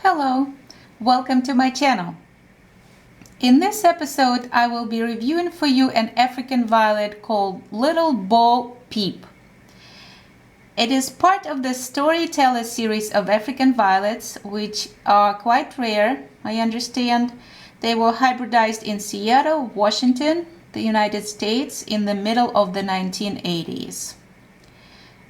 Hello, welcome to my channel. In this episode, I will be reviewing for you an African violet called Little Bo Peep. It is part of the Storytella series of African violets, which are quite rare, I understand. They were hybridized in Seattle, Washington, the United States, in the middle of the 1980s.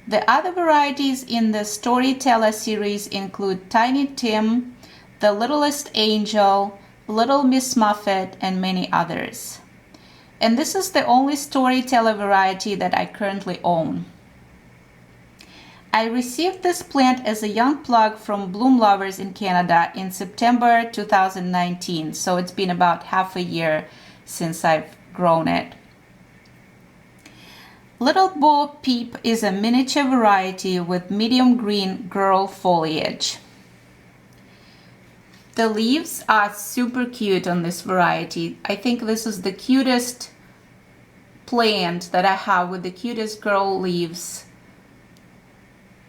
The other varieties in the Storytella series include Tiny Tim, The Littlest Angel, Little Miss Muffet, and many others. And this is the only Storytella variety that I currently own. I received this plant as a young plug from Bloom Lovers in Canada in September 2019, so it's been about half a year since I've grown it. Little Bo Peep is a miniature variety with medium green girl foliage. The leaves are super cute on this variety. I think this is the cutest plant that I have with the cutest girl leaves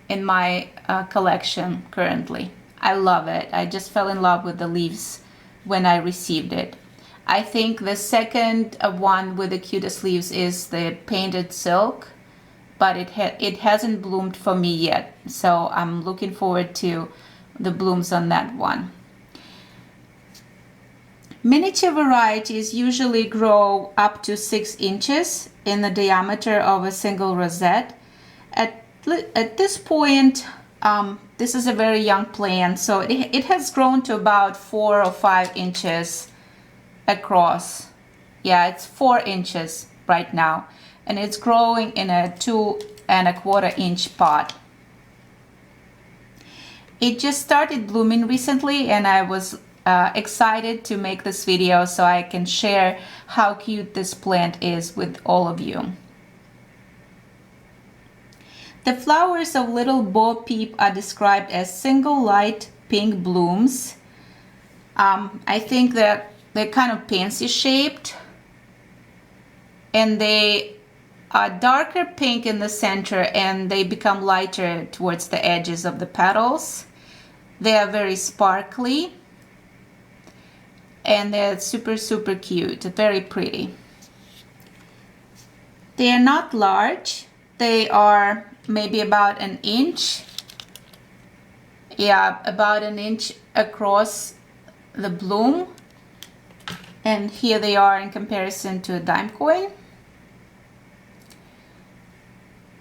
in my collection currently. I love it. I just fell in love with the leaves when I received it. I think the second one with the cutest leaves is the painted silk, but it hasn't bloomed for me yet, so I'm looking forward to the blooms on that one. Miniature varieties usually grow up to 6 inches in the diameter of a single rosette. At this point, this is a very young plant, so it has grown to about 4 or 5 inches across. Yeah, it's 4 inches right now, and it's growing in a 2¼ inch pot. It just started blooming recently, and I was excited to make this video so I can share how cute this plant is with all of you. The flowers of Little Bo Peep are described as single light pink blooms. I think that they're kind of pansy shaped, and they are darker pink in the center and they become lighter towards the edges of the petals. They are very sparkly and they're super cute, very pretty. They are not large. They are maybe about an inch. Yeah, about an inch across the bloom. And here they are in comparison to a dime coin.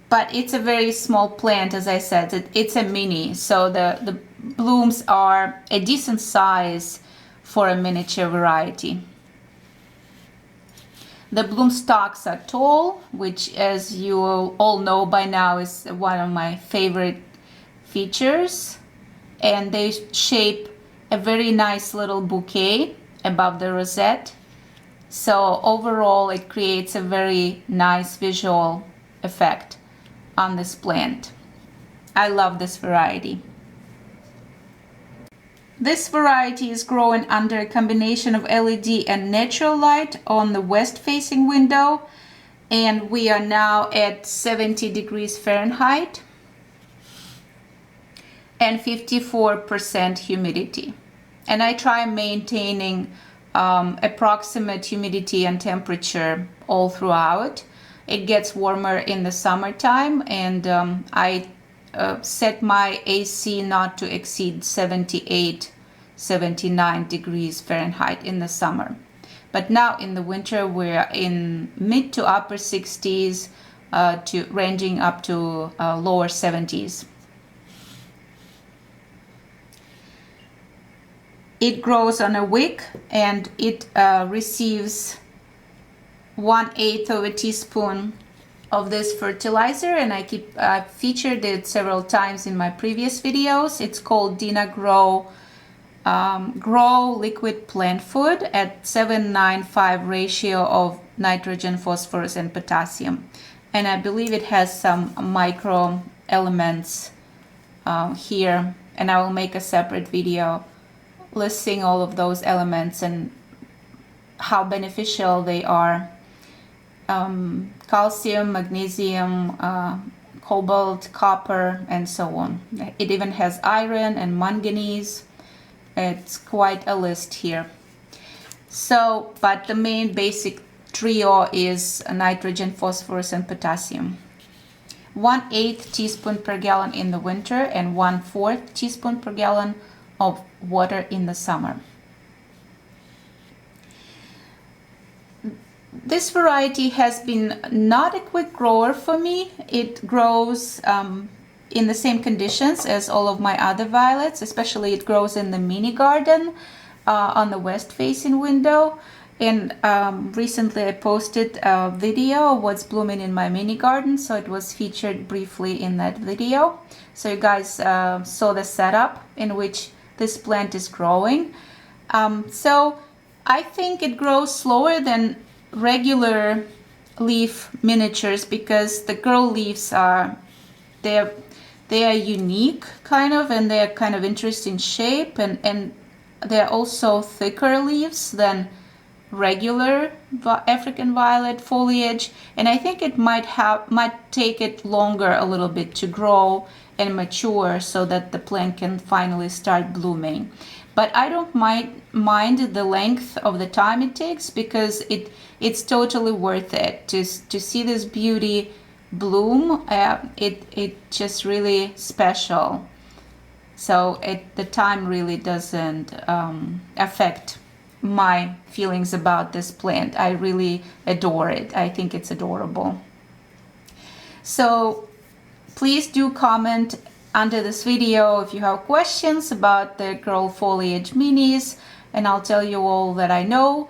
But it's a very small plant, as I said. It's a mini, so the blooms are a decent size for a miniature variety. The bloom stalks are tall, which, as you all know by now, is one of my favorite features. And they shape a very nice little bouquet above the rosette. So overall it creates a very nice visual effect on this plant. I love this variety. This variety is growing under a combination of LED and natural light on the west facing window, and we are now at 70 degrees Fahrenheit and 54% humidity. And I try maintaining approximate humidity and temperature all throughout. It gets warmer in the summertime, and I set my AC not to exceed 78, 79 degrees Fahrenheit in the summer. But now in the winter we're in mid to upper 60s to ranging up to lower 70s. It grows on a wick, and it receives 1/8 of a teaspoon of this fertilizer, and I featured it several times in my previous videos. It's called Dina Grow Liquid Plant Food at 7:9:5 ratio of nitrogen, phosphorus, and potassium. And I believe it has some micro elements here, and I will make a separate video listing all of those elements and how beneficial they are. Calcium, magnesium, cobalt, copper, and so on. It even has iron and manganese, It's quite a list here. So, but the main basic trio is nitrogen, phosphorus, and potassium. 1/8 teaspoon per gallon in the winter and 1/4 teaspoon per gallon of water in the summer. This variety has been not a quick grower for me. It grows in the same conditions as all of my other violets, especially it grows in the mini garden on the west facing window. And recently I posted a video of what's blooming in my mini garden, so it was featured briefly in that video. So you guys saw the setup in which this plant is growing. So I think it grows slower than regular leaf miniatures because the girl leaves are they are unique kind of, and they're kind of interesting shape, and they're also thicker leaves than regular African violet foliage, and I think it might take it longer a little bit to grow and mature so that the plant can finally start blooming. But I don't mind the length of the time it takes because it's totally worth it to see this beauty bloom. It just really special. So the time really doesn't affect my feelings about this plant. I really adore it. I think it's adorable. So please do comment under this video if you have questions about the girl foliage minis, and I'll tell you all that I know.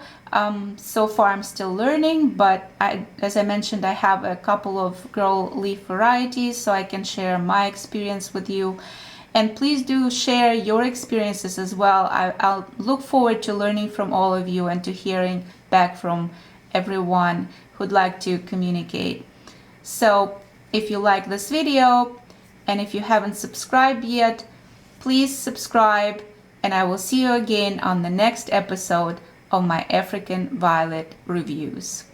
So far I'm still learning, but as I mentioned, I have a couple of girl leaf varieties, so I can share my experience with you. And please do share your experiences as well. I'll look forward to learning from all of you and to hearing back from everyone who'd like to communicate. So if you like this video, and if you haven't subscribed yet, please subscribe, and I will see you again on the next episode of my African Violet reviews.